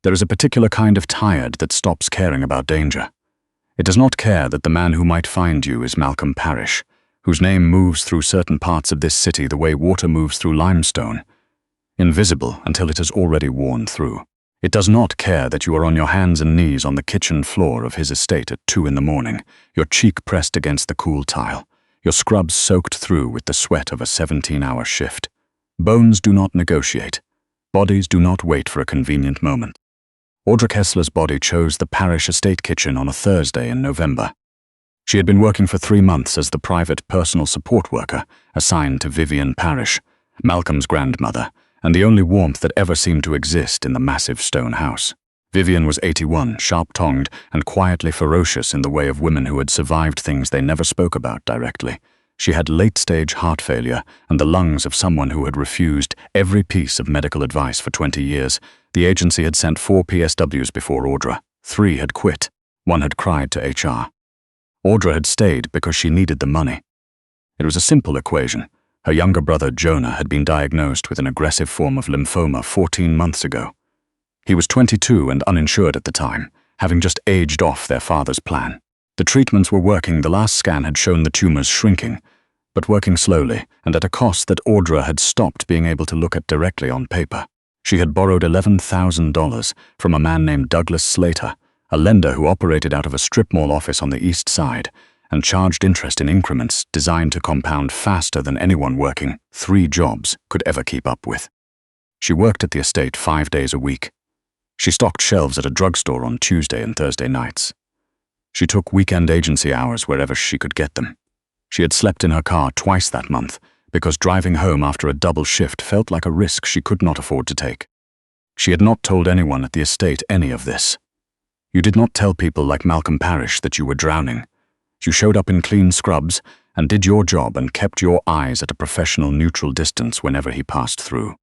There is a particular kind of tired that stops caring about danger. It does not care that the man who might find you is Malcolm Parrish, whose name moves through certain parts of this city the way water moves through limestone, invisible until it has already worn through. It does not care that you are on your hands and knees on the kitchen floor of his estate at 2 in the morning, your cheek pressed against the cool tile, your scrubs soaked through with the sweat of a 17-hour shift. Bones do not negotiate. Bodies do not wait for a convenient moment. Audra Kessler's body chose the Parrish estate kitchen on a Thursday in November. She had been working for 3 months as the private personal support worker assigned to Vivian Parrish, Malcolm's grandmother, and the only warmth that ever seemed to exist in the massive stone house. Vivian was 81, sharp-tongued, and quietly ferocious in the way of women who had survived things they never spoke about directly. She had late-stage heart failure and the lungs of someone who had refused every piece of medical advice for 20 years. The agency had sent 4 PSWs before Audra. 3 had quit. 1 had cried to HR. Audra had stayed because she needed the money. It was a simple equation. Her younger brother Jonah had been diagnosed with an aggressive form of lymphoma 14 months ago. He was 22 and uninsured at the time, having just aged off their father's plan. The treatments were working. The last scan had shown the tumors shrinking, but working slowly and at a cost that Audra had stopped being able to look at directly on paper. She had borrowed $11,000 from a man named Douglas Slater, a lender who operated out of a strip mall office on the east side, and charged interest in increments designed to compound faster than anyone working 3 jobs could ever keep up with. She worked at the estate 5 days a week. She stocked shelves at a drugstore on Tuesday and Thursday nights. She took weekend agency hours wherever she could get them. She had slept in her car twice that month because driving home after a double shift felt like a risk she could not afford to take. She had not told anyone at the estate any of this. You did not tell people like Malcolm Parrish that you were drowning. You showed up in clean scrubs and did your job and kept your eyes at a professional neutral distance whenever he passed through.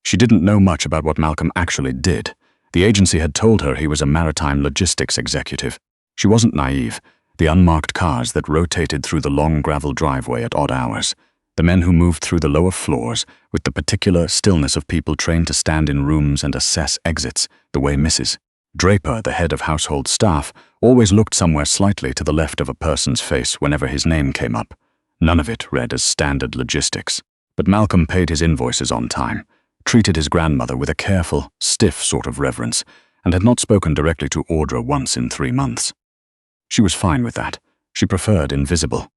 She didn't know much about what Malcolm actually did. The agency had told her he was a maritime logistics executive. She wasn't naive. The unmarked cars that rotated through the long gravel driveway at odd hours, the men who moved through the lower floors with the particular stillness of people trained to stand in rooms and assess exits, the way Mrs. Draper, the head of household staff, always looked somewhere slightly to the left of a person's face whenever his name came up. None of it read as standard logistics. But Malcolm paid his invoices on time, treated his grandmother with a careful, stiff sort of reverence, and had not spoken directly to Audra once in 3 months. She was fine with that. She preferred invisible.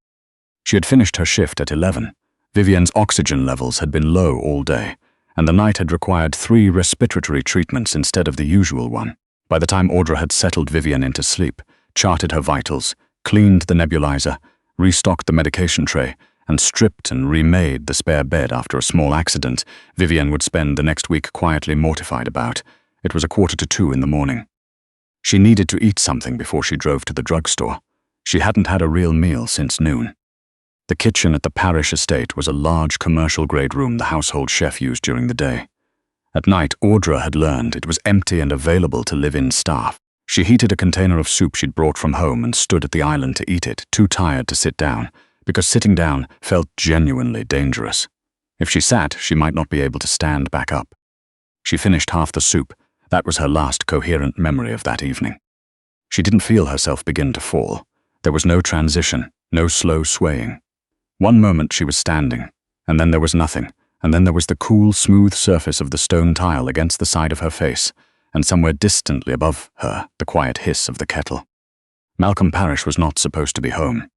She had finished her shift at 11. Vivian's oxygen levels had been low all day, and the night had required 3 respiratory treatments instead of the usual one. By the time Audra had settled Vivian into sleep, charted her vitals, cleaned the nebulizer, restocked the medication tray, and stripped and remade the spare bed after a small accident Vivian would spend the next week quietly mortified about, it was 1:45 in the morning. She needed to eat something before she drove to the drugstore. She hadn't had a real meal since noon. The kitchen at the Parrish estate was a large commercial-grade room the household chef used during the day. At night, Audra had learned it was empty and available to live-in staff. She heated a container of soup she'd brought from home and stood at the island to eat it, too tired to sit down, because sitting down felt genuinely dangerous. If she sat, she might not be able to stand back up. She finished half the soup. That was her last coherent memory of that evening. She didn't feel herself begin to fall. There was no transition, no slow swaying. One moment she was standing, and then there was nothing, and then there was the cool, smooth surface of the stone tile against the side of her face, and somewhere distantly above her, the quiet hiss of the kettle. Malcolm Parrish was not supposed to be home.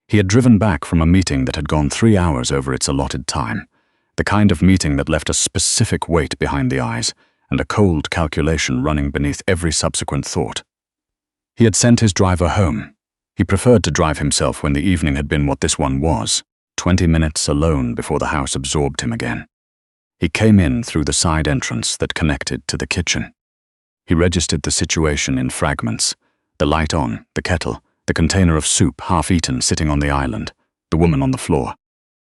He had driven back from a meeting that had gone 3 hours over its allotted time, the kind of meeting that left a specific weight behind the eyes, and a cold calculation running beneath every subsequent thought. He had sent his driver home. He preferred to drive himself when the evening had been what this one was, 20 minutes alone before the house absorbed him again. He came in through the side entrance that connected to the kitchen. He registered the situation in fragments, the light on, the kettle, the container of soup half-eaten sitting on the island, the woman on the floor.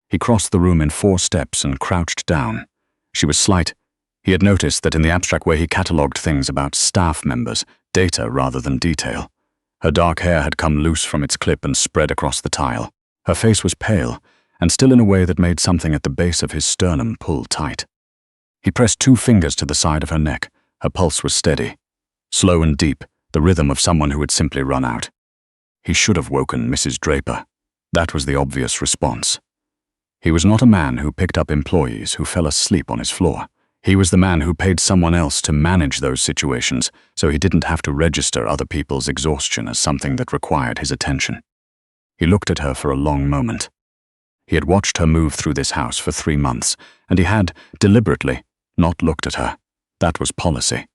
He crossed the room in 4 steps and crouched down. She was slight. He had noticed that in the abstract way he catalogued things about staff members, data rather than detail. Her dark hair had come loose from its clip and spread across the tile. Her face was pale, and still in a way that made something at the base of his sternum pull tight. He pressed 2 fingers to the side of her neck, Her pulse was steady, slow and deep, the rhythm of someone who had simply run out. He should have woken Mrs. Draper. That was the obvious response. He was not a man who picked up employees who fell asleep on his floor. He was the man who paid someone else to manage those situations so he didn't have to register other people's exhaustion as something that required his attention. He looked at her for a long moment. He had watched her move through this house for 3 months, and he had, deliberately, not looked at her. That was policy.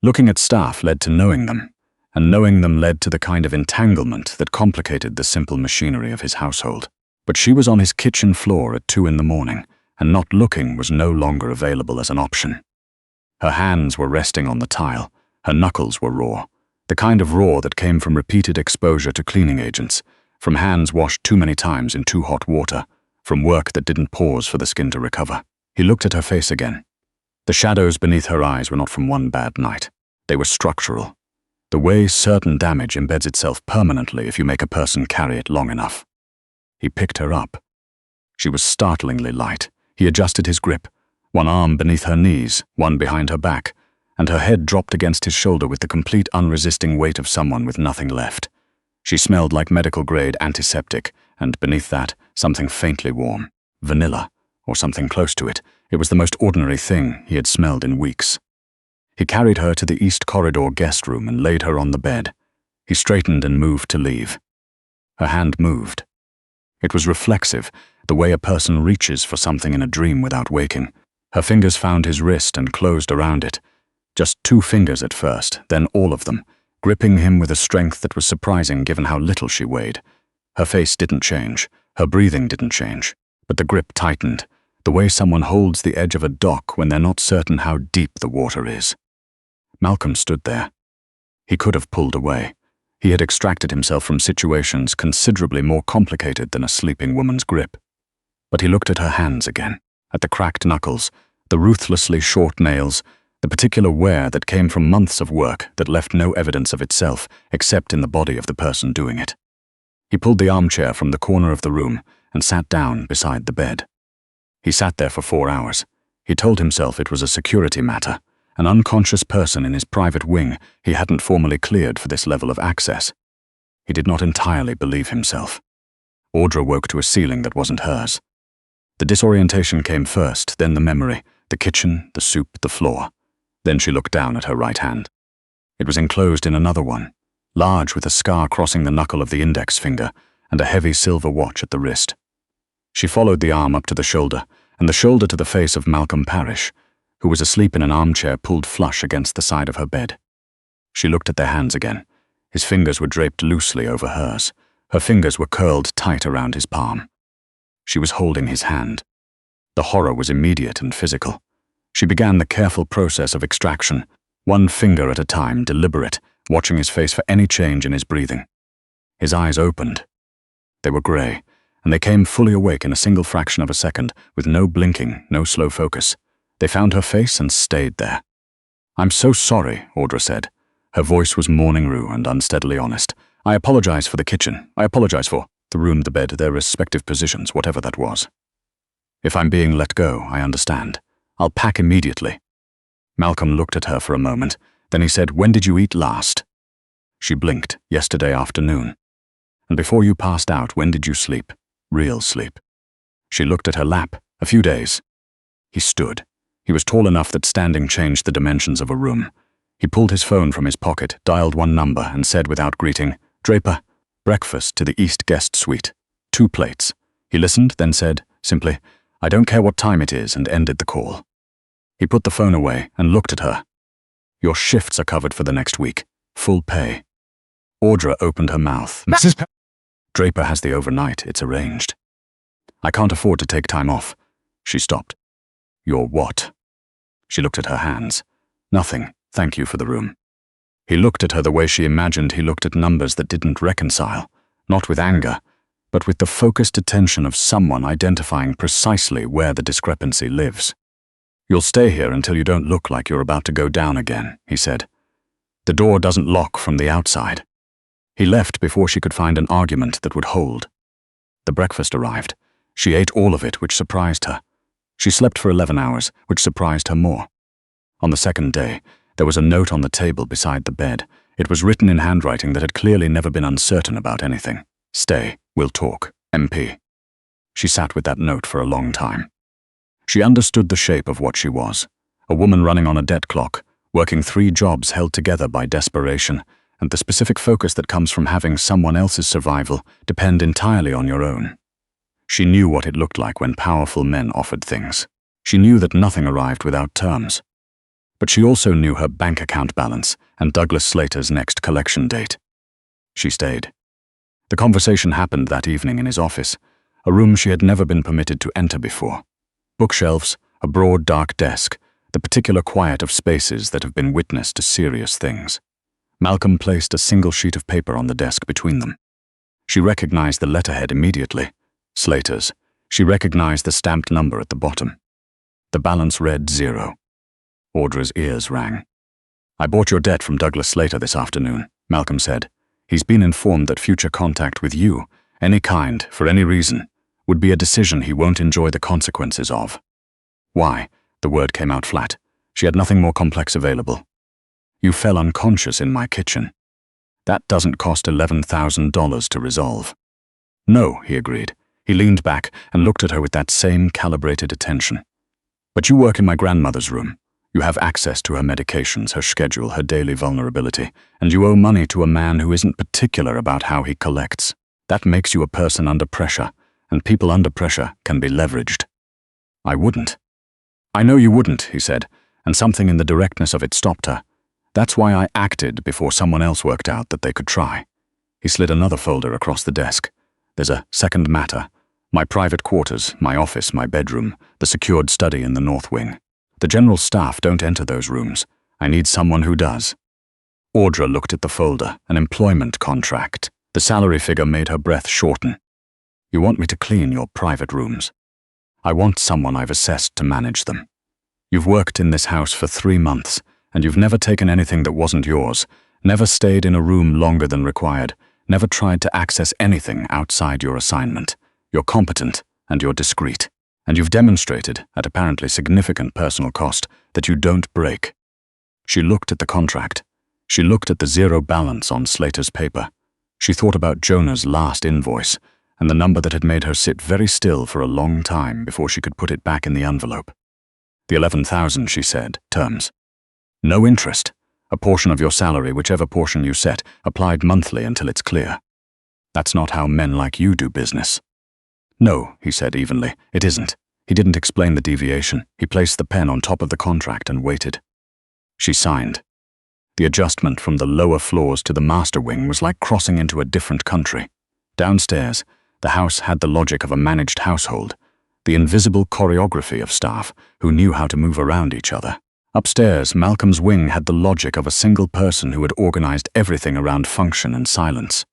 Looking at staff led to knowing them, and knowing them led to the kind of entanglement that complicated the simple machinery of his household. But she was on his kitchen floor at 2 in the morning, and not looking was no longer available as an option. Her hands were resting on the tile, her knuckles were raw, the kind of raw that came from repeated exposure to cleaning agents, from hands washed too many times in too hot water, from work that didn't pause for the skin to recover. He looked at her face again. The shadows beneath her eyes were not from one bad night. They were structural. The way certain damage embeds itself permanently if you make a person carry it long enough. He picked her up. She was startlingly light. He adjusted his grip, one arm beneath her knees, one behind her back, and her head dropped against his shoulder with the complete unresisting weight of someone with nothing left. She smelled like medical-grade antiseptic, and beneath that, something faintly warm. Vanilla, or something close to it. It was the most ordinary thing he had smelled in weeks. He carried her to the East Corridor guest room and laid her on the bed. He straightened and moved to leave. Her hand moved. It was reflexive, the way a person reaches for something in a dream without waking. Her fingers found his wrist and closed around it. Just 2 fingers at first, then all of them, gripping him with a strength that was surprising given how little she weighed. Her face didn't change, her breathing didn't change, but the grip tightened, the way someone holds the edge of a dock when they're not certain how deep the water is. Malcolm stood there. He could have pulled away. He had extracted himself from situations considerably more complicated than a sleeping woman's grip. But he looked at her hands again, at the cracked knuckles, the ruthlessly short nails, the particular wear that came from months of work that left no evidence of itself except in the body of the person doing it. He pulled the armchair from the corner of the room and sat down beside the bed. He sat there for 4 hours. He told himself it was a security matter, an unconscious person in his private wing he hadn't formally cleared for this level of access. He did not entirely believe himself. Audra woke to a ceiling that wasn't hers. The disorientation came first, then the memory, the kitchen, the soup, the floor. Then she looked down at her right hand. It was enclosed in another one, large with a scar crossing the knuckle of the index finger and a heavy silver watch at the wrist. She followed the arm up to the shoulder, and the shoulder to the face of Malcolm Parrish, who was asleep in an armchair pulled flush against the side of her bed. She looked at their hands again. His fingers were draped loosely over hers. Her fingers were curled tight around his palm. She was holding his hand. The horror was immediate and physical. She began the careful process of extraction, one finger at a time, deliberate, watching his face for any change in his breathing. His eyes opened. They were grey, and they came fully awake in a single fraction of a second, with no blinking, no slow focus. They found her face and stayed there. "I'm so sorry," Audra said. Her voice was morning-rue and unsteadily honest. "I apologize for the kitchen. I apologize for the room, the bed, their respective positions, whatever that was. If I'm being let go, I understand. I'll pack immediately." Malcolm looked at her for a moment. Then he said, "When did you eat last?" She blinked. "Yesterday afternoon." "And before you passed out, when did you sleep? Real sleep?" She looked at her lap. "A few days." He stood. He was tall enough that standing changed the dimensions of a room. He pulled his phone from his pocket, dialed one number, and said without greeting, "Draper, breakfast to the East Guest Suite. 2 plates." He listened, then said, simply, "I don't care what time it is," and ended the call. He put the phone away and looked at her. "Your shifts are covered for the next week. Full pay." Audra opened her mouth. "Mrs. Draper has the overnight. It's arranged." "I can't afford to take time off." She stopped. "Your what?" She looked at her hands. "Nothing. Thank you for the room." He looked at her the way she imagined he looked at numbers that didn't reconcile, not with anger, but with the focused attention of someone identifying precisely where the discrepancy lives. "You'll stay here until you don't look like you're about to go down again," he said. "The door doesn't lock from the outside." He left before she could find an argument that would hold. The breakfast arrived. She ate all of it, which surprised her. She slept for 11 hours, which surprised her more. On the second day, There was a note on the table beside the bed. It was written in handwriting that had clearly never been uncertain about anything. Stay, we'll talk, MP. She sat with that note for a long time. She understood the shape of what she was. A woman running on a debt clock, working 3 jobs held together by desperation, and the specific focus that comes from having someone else's survival depend entirely on your own. She knew what it looked like when powerful men offered things. She knew that nothing arrived without terms. But she also knew her bank account balance and Douglas Slater's next collection date. She stayed. The conversation happened that evening in his office, a room she had never been permitted to enter before. Bookshelves, a broad dark desk, the particular quiet of spaces that have been witness to serious things. Malcolm placed a single sheet of paper on the desk between them. She recognized the letterhead immediately. Slater's. She recognized the stamped number at the bottom. The balance read 0. Audra's ears rang. I bought your debt from Douglas Slater this afternoon, Malcolm said. He's been informed that future contact with you, any kind, for any reason, would be a decision he won't enjoy the consequences of. Why? The word came out flat. She had nothing more complex available. You fell unconscious in my kitchen. That doesn't cost $11,000 to resolve. No, he agreed. He leaned back and looked at her with that same calibrated attention. But you work in my grandmother's room. You have access to her medications, her schedule, her daily vulnerability, and you owe money to a man who isn't particular about how he collects. That makes you a person under pressure, and people under pressure can be leveraged. I wouldn't. I know you wouldn't, he said, and something in the directness of it stopped her. That's why I acted before someone else worked out that they could try. He slid another folder across the desk. There's a second matter. My private quarters, my office, my bedroom, the secured study in the north wing. The general staff don't enter those rooms. I need someone who does. Audra looked at the folder, an employment contract. The salary figure made her breath shorten. You want me to clean your private rooms? I want someone I've assessed to manage them. You've worked in this house for 3 months, and you've never taken anything that wasn't yours, never stayed in a room longer than required, never tried to access anything outside your assignment. You're competent, and you're discreet, and you've demonstrated, at apparently significant personal cost, that you don't break. She looked at the contract. She looked at the 0 balance on Slater's paper. She thought about Jonah's last invoice, and the number that had made her sit very still for a long time before she could put it back in the envelope. The 11,000, she said, terms. No interest. A portion of your salary, whichever portion you set, applied monthly until it's clear. That's not how men like you do business. No, he said evenly, it isn't. He didn't explain the deviation. He placed the pen on top of the contract and waited. She signed. The adjustment from the lower floors to the master wing was like crossing into a different country. Downstairs, the house had the logic of a managed household, the invisible choreography of staff who knew how to move around each other. Upstairs, Malcolm's wing had the logic of a single person who had organized everything around function and silence.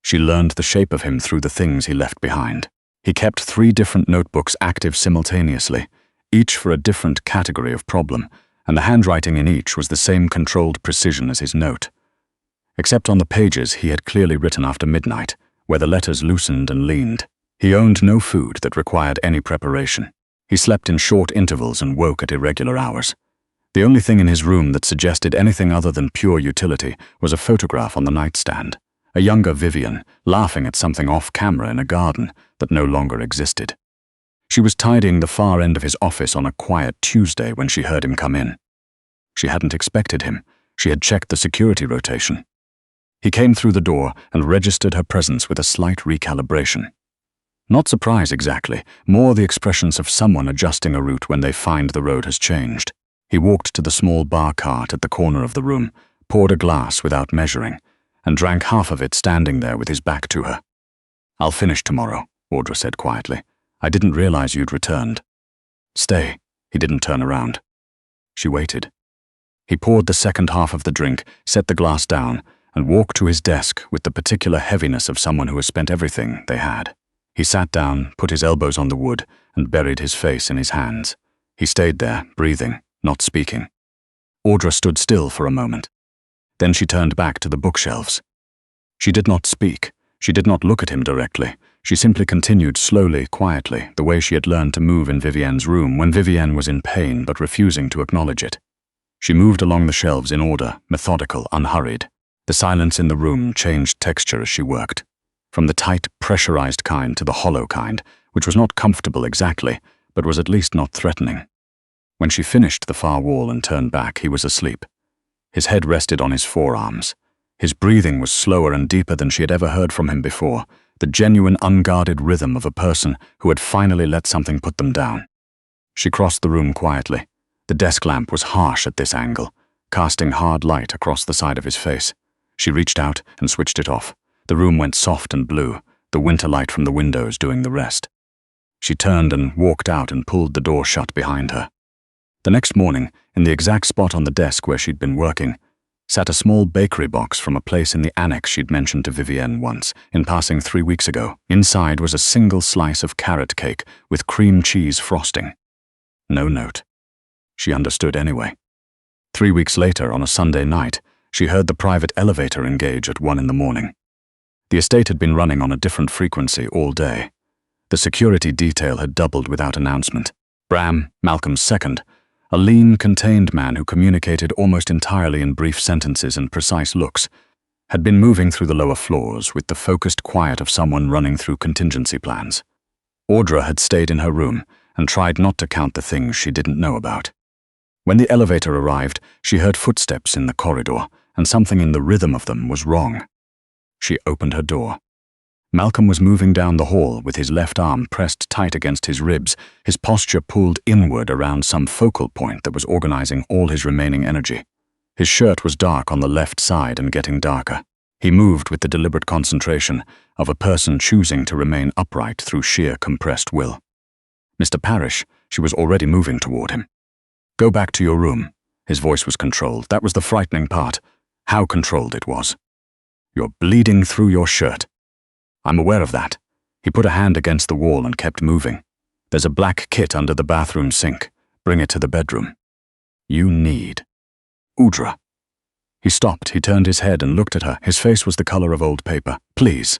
She learned the shape of him through the things he left behind. He kept 3 different notebooks active simultaneously, each for a different category of problem, and the handwriting in each was the same controlled precision as his note. Except on the pages he had clearly written after midnight, where the letters loosened and leaned. He owned no food that required any preparation. He slept in short intervals and woke at irregular hours. The only thing in his room that suggested anything other than pure utility was a photograph on the nightstand, a younger Vivian laughing at something off-camera in a garden that no longer existed. She was tidying the far end of his office on a quiet Tuesday when she heard him come in. She hadn't expected him. She had checked the security rotation. He came through the door and registered her presence with a slight recalibration. Not surprise exactly, more the expressions of someone adjusting a route when they find the road has changed. He walked to the small bar cart at the corner of the room, poured a glass without measuring, and drank half of it standing there with his back to her. I'll finish tomorrow, Audra said quietly. I didn't realize you'd returned. Stay. He didn't turn around. She waited. He poured the second half of the drink, set the glass down, and walked to his desk with the particular heaviness of someone who has spent everything they had. He sat down, put his elbows on the wood, and buried his face in his hands. He stayed there, breathing, not speaking. Audra stood still for a moment. Then she turned back to the bookshelves. She did not speak. She did not look at him directly. She simply continued slowly, quietly, the way she had learned to move in Vivienne's room when Vivienne was in pain but refusing to acknowledge it. She moved along the shelves in order, methodical, unhurried. The silence in the room changed texture as she worked, from the tight, pressurized kind to the hollow kind, which was not comfortable exactly, but was at least not threatening. When she finished the far wall and turned back, he was asleep. His head rested on his forearms. His breathing was slower and deeper than she had ever heard from him before, the genuine, unguarded rhythm of a person who had finally let something put them down. She crossed the room quietly. The desk lamp was harsh at this angle, casting hard light across the side of his face. She reached out and switched it off. The room went soft and blue, the winter light from the windows doing the rest. She turned and walked out and pulled the door shut behind her. The next morning, in the exact spot on the desk where she'd been working, sat a small bakery box from a place in the annex she'd mentioned to Vivienne once, in passing 3 weeks ago. Inside was a single slice of carrot cake with cream cheese frosting. No note. She understood anyway. 3 weeks later, on a Sunday night, she heard the private elevator engage at 1 in the morning. The estate had been running on a different frequency all day. The security detail had doubled without announcement. Bram, Malcolm's second, a lean, contained man who communicated almost entirely in brief sentences and precise looks, had been moving through the lower floors with the focused quiet of someone running through contingency plans. Audra had stayed in her room and tried not to count the things she didn't know about. When the elevator arrived, she heard footsteps in the corridor, and something in the rhythm of them was wrong. She opened her door. Malcolm was moving down the hall with his left arm pressed tight against his ribs, his posture pulled inward around some focal point that was organizing all his remaining energy. His shirt was dark on the left side and getting darker. He moved with the deliberate concentration of a person choosing to remain upright through sheer compressed will. Mr. Parrish, she was already moving toward him. Go back to your room. His voice was controlled. That was the frightening part. How controlled it was. You're bleeding through your shirt. I'm aware of that. He put a hand against the wall and kept moving. There's a black kit under the bathroom sink. Bring it to the bedroom. You need Audra. He stopped. He turned his head and looked at her. His face was the color of old paper. Please.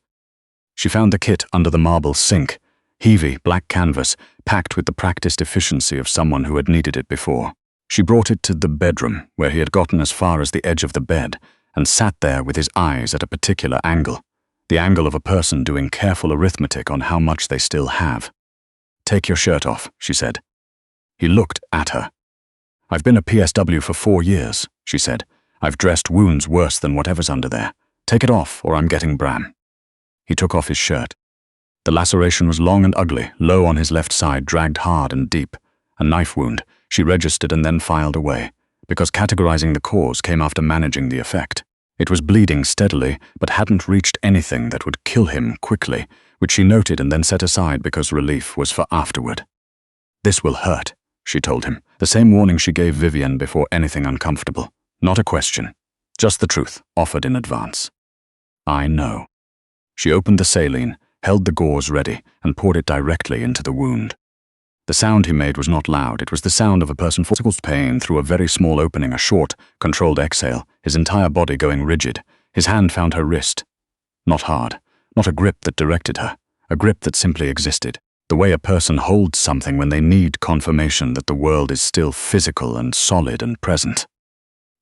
She found the kit under the marble sink. Heavy, black canvas, packed with the practiced efficiency of someone who had needed it before. She brought it to the bedroom, where he had gotten as far as the edge of the bed, and sat there with his eyes at a particular angle. The angle of a person doing careful arithmetic on how much they still have. Take your shirt off, she said. He looked at her. I've been a PSW for 4 years, she said. I've dressed wounds worse than whatever's under there. Take it off, or I'm getting Bram. He took off his shirt. The laceration was long and ugly, low on his left side, dragged hard and deep. A knife wound, she registered and then filed away, because categorizing the cause came after managing the effect. It was bleeding steadily, but hadn't reached anything that would kill him quickly, which she noted and then set aside because relief was for afterward. This will hurt, she told him, the same warning she gave Vivienne before anything uncomfortable. Not a question, just the truth, offered in advance. I know. She opened the saline, held the gauze ready, and poured it directly into the wound. The sound he made was not loud. It was the sound of a person feeling pain through a very small opening, a short, controlled exhale, his entire body going rigid. His hand found her wrist. Not hard, not a grip that directed her, a grip that simply existed. The way a person holds something when they need confirmation that the world is still physical and solid and present.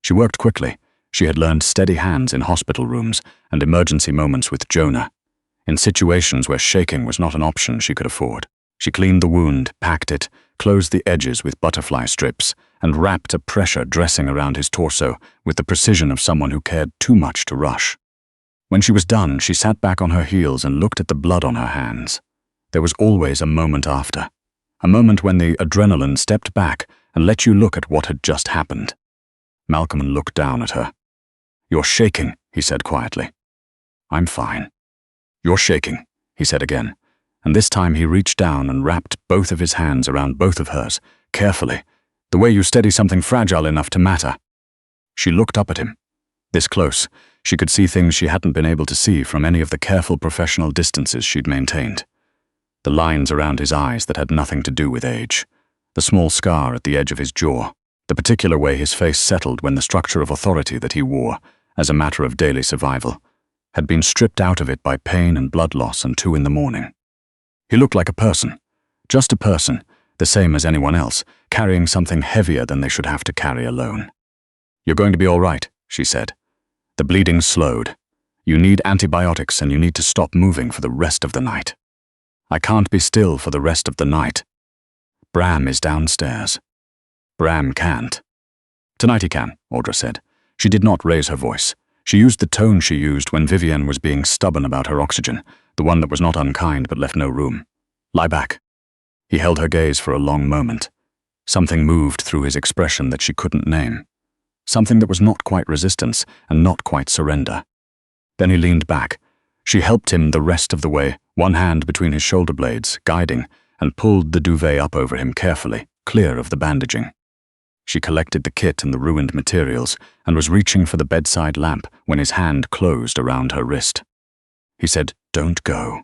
She worked quickly. She had learned steady hands in hospital rooms and emergency moments with Jonah. In situations where shaking was not an option she could afford. She cleaned the wound, packed it, closed the edges with butterfly strips, and wrapped a pressure dressing around his torso with the precision of someone who cared too much to rush. When she was done, she sat back on her heels and looked at the blood on her hands. There was always a moment after, a moment when the adrenaline stepped back and let you look at what had just happened. Malcolm looked down at her. You're shaking, he said quietly. I'm fine. You're shaking, he said again. And this time he reached down and wrapped both of his hands around both of hers, carefully, the way you steady something fragile enough to matter. She looked up at him. This close, she could see things she hadn't been able to see from any of the careful professional distances she'd maintained. The lines around his eyes that had nothing to do with age, the small scar at the edge of his jaw, the particular way his face settled when the structure of authority that he wore, as a matter of daily survival, had been stripped out of it by pain and blood loss and 2 in the morning. He looked like a person, just a person, the same as anyone else, carrying something heavier than they should have to carry alone. "You're going to be all right," she said. "The bleeding slowed. You need antibiotics and you need to stop moving for the rest of the night." "I can't be still for the rest of the night. Bram is downstairs." "Bram can't." "Tonight he can," Audra said. She did not raise her voice. She used the tone she used when Vivienne was being stubborn about her oxygen, the one that was not unkind but left no room. "Lie back." He held her gaze for a long moment. Something moved through his expression that she couldn't name. Something that was not quite resistance and not quite surrender. Then he leaned back. She helped him the rest of the way, one hand between his shoulder blades, guiding, and pulled the duvet up over him carefully, clear of the bandaging. She collected the kit and the ruined materials and was reaching for the bedside lamp when his hand closed around her wrist. He said, "Don't go."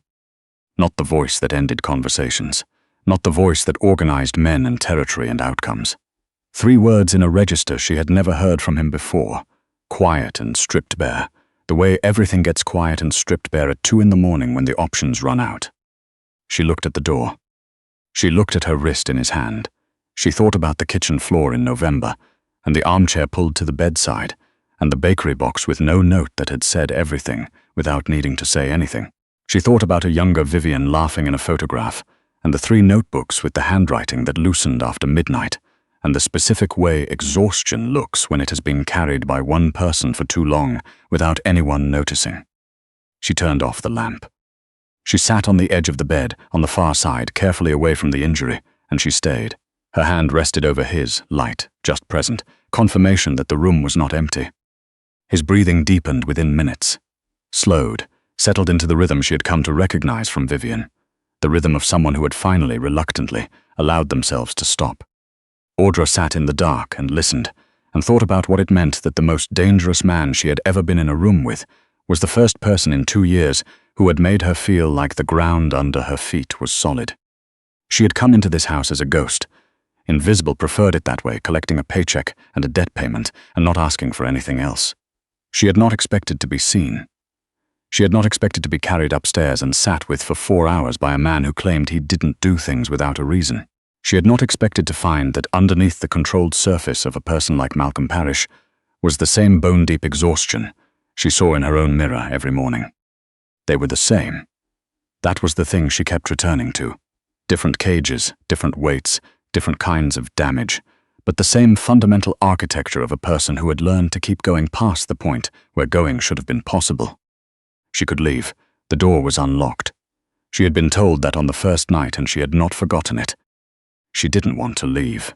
Not the voice that ended conversations. Not the voice that organized men and territory and outcomes. 3 words in a register she had never heard from him before. Quiet and stripped bare. The way everything gets quiet and stripped bare at 2 a.m. when the options run out. She looked at the door. She looked at her wrist in his hand. She thought about the kitchen floor in November, and the armchair pulled to the bedside, and the bakery box with no note that had said everything without needing to say anything. She thought about a younger Vivienne laughing in a photograph, and the 3 notebooks with the handwriting that loosened after midnight, and the specific way exhaustion looks when it has been carried by one person for too long without anyone noticing. She turned off the lamp. She sat on the edge of the bed, on the far side, carefully away from the injury, and she stayed. Her hand rested over his, light, just present, confirmation that the room was not empty. His breathing deepened within minutes, slowed, settled into the rhythm she had come to recognize from Vivienne, the rhythm of someone who had finally, reluctantly, allowed themselves to stop. Audra sat in the dark and listened, and thought about what it meant that the most dangerous man she had ever been in a room with was the first person in 2 years who had made her feel like the ground under her feet was solid. She had come into this house as a ghost. Invisible preferred it that way, collecting a paycheck and a debt payment and not asking for anything else. She had not expected to be seen. She had not expected to be carried upstairs and sat with for 4 hours by a man who claimed he didn't do things without a reason. She had not expected to find that underneath the controlled surface of a person like Malcolm Parrish was the same bone-deep exhaustion she saw in her own mirror every morning. They were the same. That was the thing she kept returning to. Different cages, different weights, different kinds of damage, but the same fundamental architecture of a person who had learned to keep going past the point where going should have been possible. She could leave. The door was unlocked. She had been told that on the first night and she had not forgotten it. She didn't want to leave.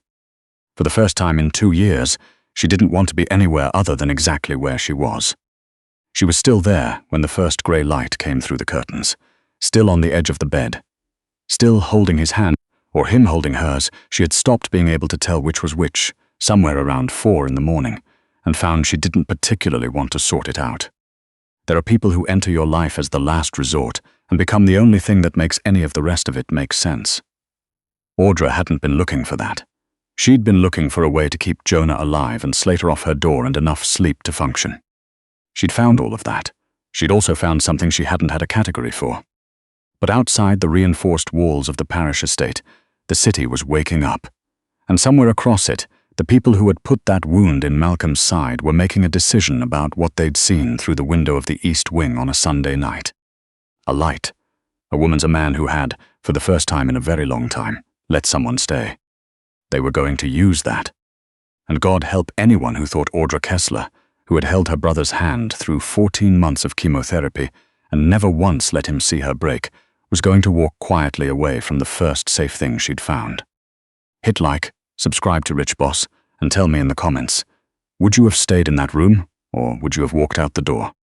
For the first time in 2 years, she didn't want to be anywhere other than exactly where she was. She was still there when the first grey light came through the curtains, still on the edge of the bed, still holding his hand, or him holding hers. She had stopped being able to tell which was which, somewhere around 4 a.m, and found she didn't particularly want to sort it out. There are people who enter your life as the last resort and become the only thing that makes any of the rest of it make sense. Audra hadn't been looking for that. She'd been looking for a way to keep Jonah alive and Slater off her door and enough sleep to function. She'd found all of that. She'd also found something she hadn't had a category for. But outside the reinforced walls of the parish estate, the city was waking up. And somewhere across it, the people who had put that wound in Malcolm's side were making a decision about what they'd seen through the window of the East Wing on a Sunday night. A light. A woman's a man who had, for the first time in a very long time, let someone stay. They were going to use that. And God help anyone who thought Audra Kessler, who had held her brother's hand through 14 months of chemotherapy and never once let him see her break, was going to walk quietly away from the first safe thing she'd found. Hit like, subscribe to Rich Boss, and tell me in the comments, would you have stayed in that room, or would you have walked out the door?